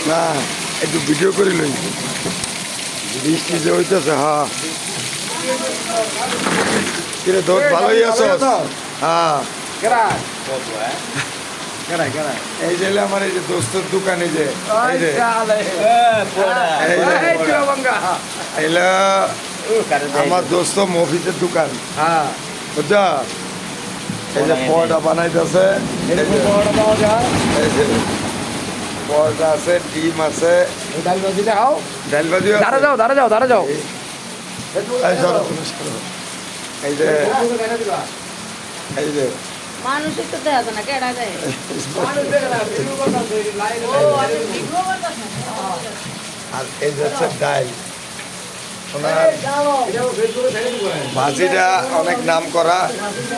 না একটু ভিডিও করে লই বৃষ্টি যে হইতেছে। হ্যাঁ কিরে দোষ ভালোই আছো? হ্যাঁ এই যে আমার এই যে দোস্তের দোকান এই যে আমার দোস্ত মফিজের দোকান। হ্যাঁ বুঝছা এই যে পরোটা বানাইতেছে, পরোটা আছে, ডিম আছে, ডাল ভাজি খাও। ডাল ভাজি দাঁড়া যাও দাঁড়া যাও দাঁড়া যাও। এই যে এই যে মানুষের তো দেখা যায় না, কেডা দেয়? আর এই যে হচ্ছে ডাল। ওনার ভাজিটা অনেক নাম করা,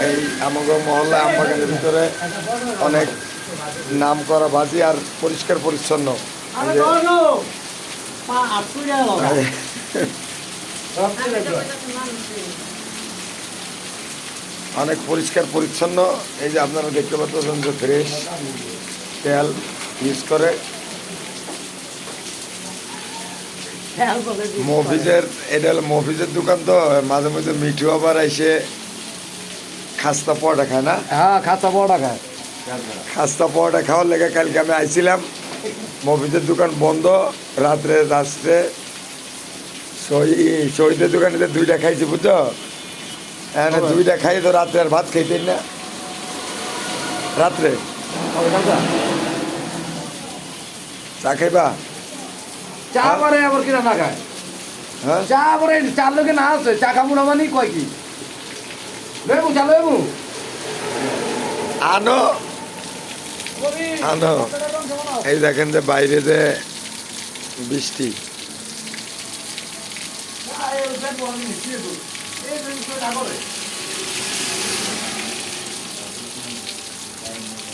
এই আমাদের মহল্লা আমবাগানের ভিতরে অনেক নাম করা ভাজি, আর পরিষ্কার পরিচ্ছন্ন। অনেক পরিষ্কার পরিচ্ছন্ন। এই যে আপনারা দেখতে পাচ্ছেন যে ফ্রেশ তেল ইউজ করে। মফিজের এটা হলো মফিজের দোকান, তো মাঝে মাঝে মিঠু আবার এসে খাস্তা পরোটা খায় না? হ্যাঁ খাস্তা পরোটা খায়। খাস্তা পরোটা খাওয়ার লেগে কালকে আমি আইছিলাম, মফিজের দোকান বন্ধ, রাত্রে আসছে শহীদের দোকানে দুইটা খাইছি বুঝছো। এখানে দুইটা খাই তো রাত্রে আর ভাত খাইতেন না রাত্রে। চা খাইবা? চা করে আবার কিনা না খায়? হ্যাঁ চা করে চার লোকে না আছে, চা খাবো না মানে কয় কি লেবু চা লেবু আনো আনো। এই দেখেন যে বাইরে যে বৃষ্টি।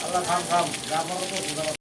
আল্লাহ খাম খাম